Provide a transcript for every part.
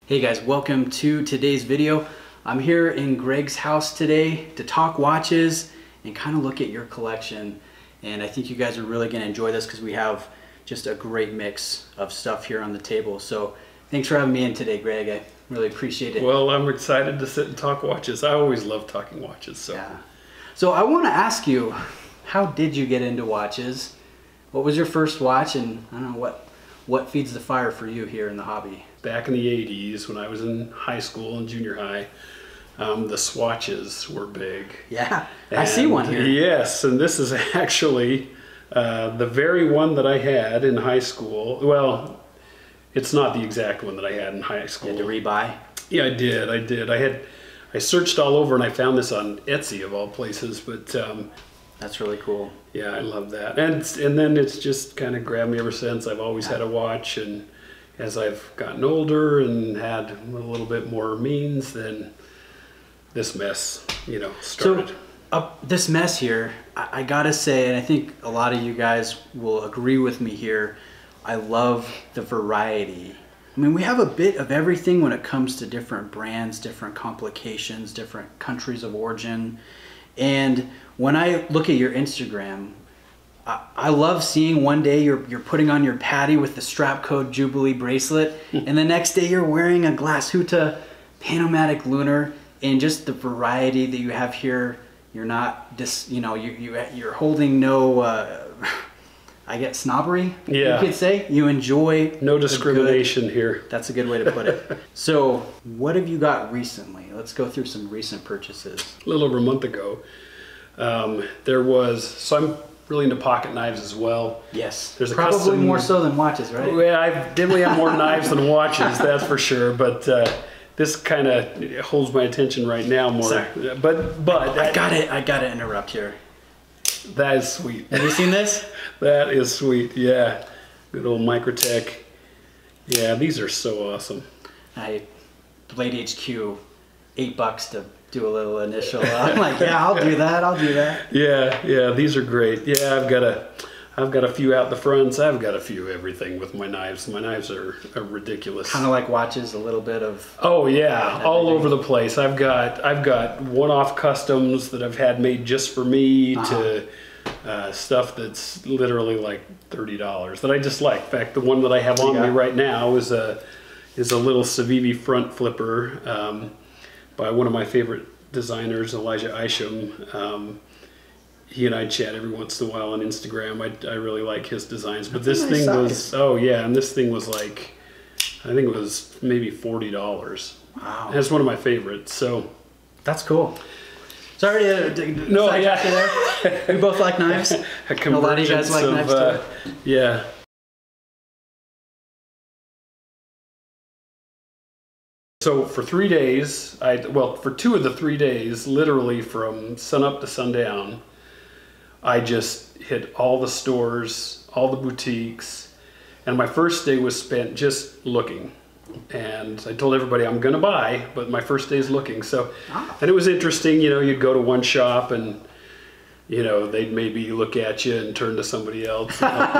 Hey guys, welcome to today's video. I'm here in Greg's house today to talk watches and kind of look at your collection. And I think you guys are really going to enjoy this because we have just a great mix of stuff here on the table. So thanks for having me in today, Greg. I really appreciate it. Well, I'm excited to sit and talk watches. I always love talking watches. So, yeah. So I want to ask you, how did you get into watches? What was your first watch? And I don't know, what feeds the fire for you here in the hobby? Back in the 80s, when I was in high school and junior high, the Swatches were big. Yeah, I see one here. Yes, and this is actually the very one that I had in high school. Well, it's not the exact one that I had in high school. You had to rebuy? Yeah, I did. I searched all over and I found this on Etsy of all places, but that's really cool. yeah, I love that. And then it's just kind of grabbed me ever since. I've always had a watch, and as I've gotten older and had a little bit more means, then this mess, started. So this mess here, I gotta say, and I think a lot of you guys will agree with me here, I love the variety. I mean, we have a bit of everything when it comes to different brands, different complications, different countries of origin. And when I look at your Instagram, I love seeing one day you're putting on your Patty with the strap code Jubilee bracelet, and the next day you're wearing a Glashütte Panomatic Lunar, and just the variety that you have here. You're not just, you're holding no, I get snobbery, yeah, you could say. You enjoy no discrimination here. That's a good way to put it. So what have you got recently? Let's go through some recent purchases. A little over a month ago, so I'm really into pocket knives as well. Yes, there's probably more so than watches, right? Well, I definitely have more knives than watches, that's for sure. But this kind of holds my attention right now more. Sorry. But I gotta interrupt here. That is sweet. Have you seen this? That is sweet. Yeah, good old Microtech. Yeah, these are so awesome. Blade HQ, $8 to do a little initial. I'm like, yeah, I'll do that. Yeah, these are great. Yeah, I've got a few out the fronts. I've got a few everything with my knives. My knives are ridiculous. Kind of like watches, a little bit of. Oh yeah, all over the place. I've got one-off customs that I've had made just for me to stuff that's literally like $30 that I just like. In fact, the one that I have on me right now is a little Civivi front flipper by one of my favorite designers, Elijah Isham. He and I chat every once in a while on Instagram. I really like his designs, but this thing was, and this thing was like, I think it was maybe $40. Wow. That's one of my favorites. So that's cool. Sorry to no, yeah. There. We both like knives. A lot of you guys like knives too. Yeah. So for 3 days, for 2 of the 3 days, literally from sunup to sundown, I just hit all the stores, all the boutiques, and my first day was spent just looking. And I told everybody I'm gonna buy, but my first day is looking. So, and it was interesting, you'd go to one shop and they'd maybe look at you and turn to somebody else and help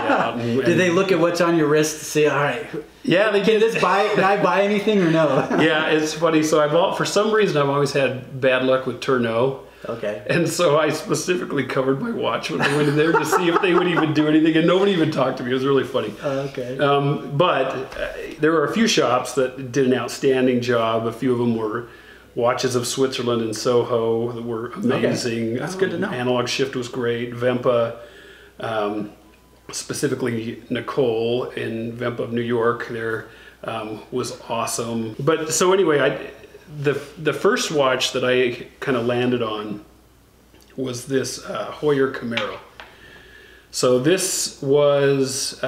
you out. Did they look at what's on your wrist to say, all right, yeah, they can I buy anything or no? Yeah, it's funny. So for some reason, I've always had bad luck with Tourneau. Okay. And so I specifically covered my watch when I went in there to see if they would even do anything, and nobody even talked to me. It was really funny. Okay. But there were a few shops that did an outstanding job. A few of them were Watches of Switzerland in Soho that were amazing. Okay. That's good to know. Analog Shift was great. Vempa, specifically Nicole in Vempa of New York, there was awesome. But so anyway, the first watch that I kind of landed on was this Heuer Camaro. So this was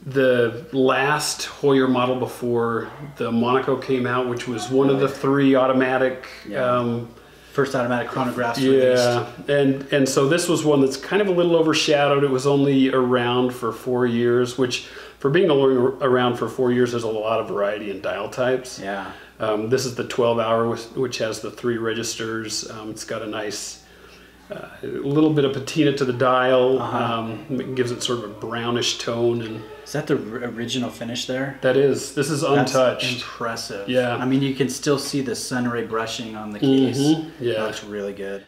the last Heuer model before the Monaco came out, which was one of the 3 automatic. First automatic chronographs released. And so this was one that's kind of a little overshadowed. It was only around for 4 years, which for being around for 4 years, there's a lot of variety in dial types. Yeah. This is the 12 hour, which has the 3 registers. It's got a nice a little bit of patina to the dial. It gives it sort of a brownish tone. And is that the original finish there? that is. This is untouched. That's impressive. Yeah. I mean, you can still see the sun ray brushing on the case. Yeah. That looks really good.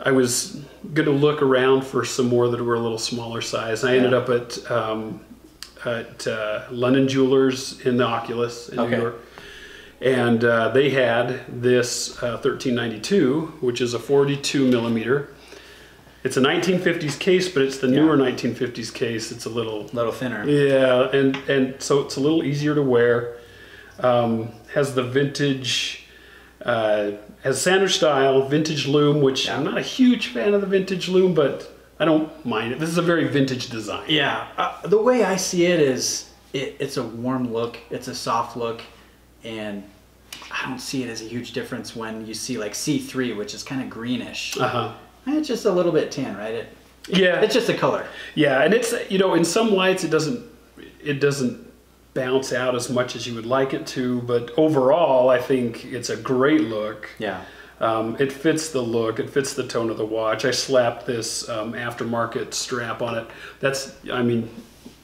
I was going to look around for some more that were a little smaller size. I ended up at London Jewelers in the Oculus in New York. And they had this 1392, which is a 42 millimeter. It's a 1950s case, but it's the newer 1950s case. It's a little thinner. Yeah, and so it's a little easier to wear. Has the vintage, has sandwich style, vintage loom, which I'm not a huge fan of the vintage loom, but I don't mind it. This is a very vintage design. Yeah, the way I see it is it's a warm look, it's a soft look, and I don't see it as a huge difference when you see like C3, which is kind of greenish. And it's just a little bit tan, right? It's just a color. Yeah, and it's, you know, in some lights it doesn't bounce out as much as you would like it to, but overall I think it's a great look. Yeah. It fits the look, it fits the tone of the watch. I slapped this aftermarket strap on it. That's, I mean,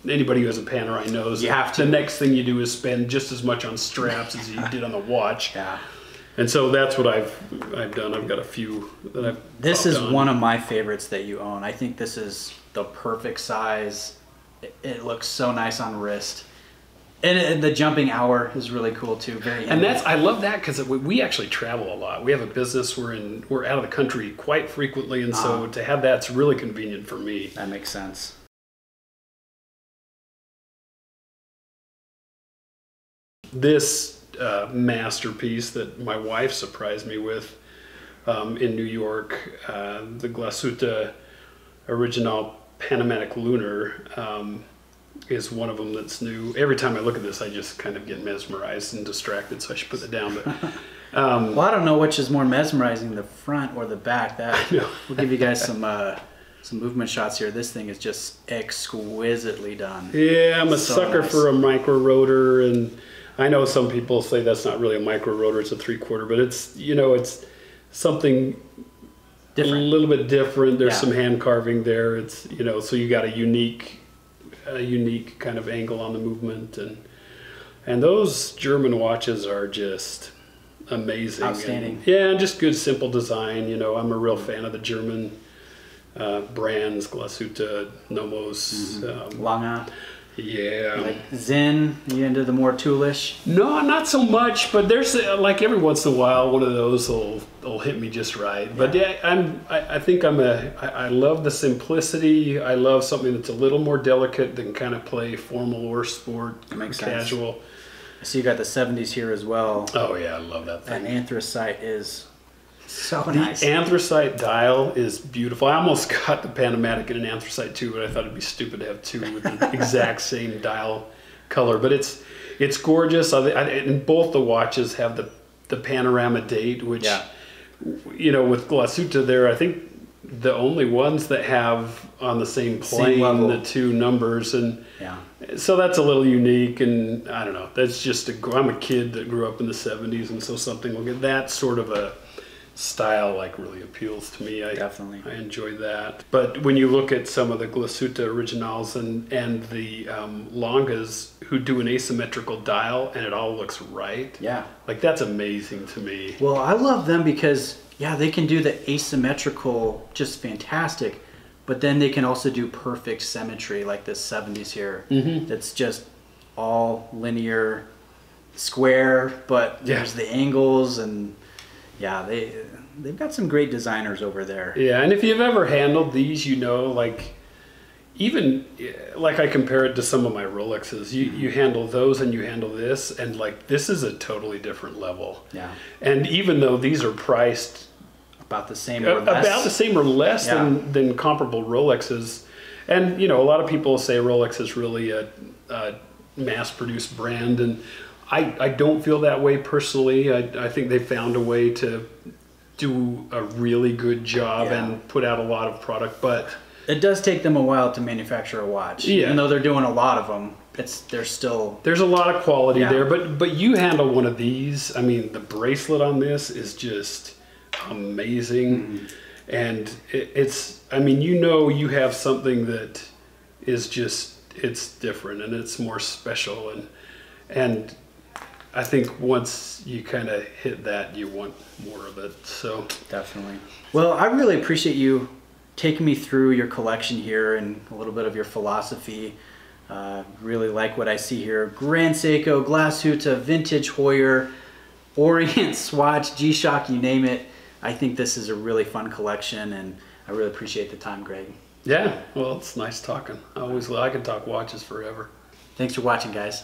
anybody who has a Panerai knows you have to. The next thing you do is spend just as much on straps as you did on the watch. Yeah. And so that's what I've done. I've got a few that I've This is one of my favorites that you own. I think this is the perfect size. It looks so nice on wrist. And the jumping hour is really cool too. And I love that because we actually travel a lot. We have a business. We're out of the country quite frequently, and so to have that's really convenient for me. That makes sense. This masterpiece that my wife surprised me with in New York, the Glasuta Original Panomatic Lunar, is one of them that's new. Every time I look at this, I just kind of get mesmerized and distracted, so I should put it down. But well, I don't know which is more mesmerizing, the front or the back. That we'll give you guys some movement shots here. This thing is just exquisitely done. Yeah, I'm a sucker for a micro rotor, and I know some people say that's not really a micro rotor, it's a 3/4, but it's, you know, it's something different. A little bit different. There's some hand carving there. It's, you know, so you got a unique kind of angle on the movement, and those German watches are just amazing. Outstanding. And just good, simple design. You know, I'm a real fan of the German brands, Glasuta, Nomos, Lange. Yeah. Like Zen, you into the more toolish? No, not so much, but there's like every once in a while one of those will hit me just right. But yeah, I think I love the simplicity. I love something that's a little more delicate that can kind of play formal or sport, or casual. Sense. I see you got the 70s here as well. Oh yeah, I love that thing. That anthracite is so nice. The anthracite dial is beautiful. I almost got the Panomatic in an anthracite too, but I thought it'd be stupid to have two with the exact same dial color. But it's gorgeous. And both the watches have the panorama date, which, you know, with Glasuta there, I think the only ones that have on the same plane the two numbers, and so that's a little unique. And I don't know, that's just I'm a kid that grew up in the 70s, and so something will get that sort of a style like really appeals to me. I enjoy that. But when you look at some of the Glasuta Originals and the Langes who do an asymmetrical dial and it all looks right, like that's amazing to me. Well, I love them because they can do the asymmetrical just fantastic, but then they can also do perfect symmetry like this 70s here. That's just all linear, square, but there's the angles, and they've got some great designers over there. Yeah, and if you've ever handled these, you know, like even like I compare it to some of my Rolexes. You handle those and you handle this, and like this is a totally different level. Yeah. And even though these are priced about the same or less, than comparable Rolexes, and you know, a lot of people say Rolex is really a mass-produced brand, and I don't feel that way personally. I think they found a way to do a really good job and put out a lot of product, but It does take them a while to manufacture a watch. Yeah. Even though they're doing a lot of them, there's a lot of quality there. But you handle one of these. I mean, the bracelet on this is just amazing. And it's, I mean, you have something that is just, it's different and it's more special. And I think once you kind of hit that, you want more of it. So definitely. Well, I really appreciate you taking me through your collection here and a little bit of your philosophy. Really like what I see here. Grand Seiko, Glass Huta, Vintage Heuer, Orient, Swatch, G-Shock, you name it. I think this is a really fun collection, and I really appreciate the time, Greg. Yeah, well, it's nice talking. I can talk watches forever. Thanks for watching, guys.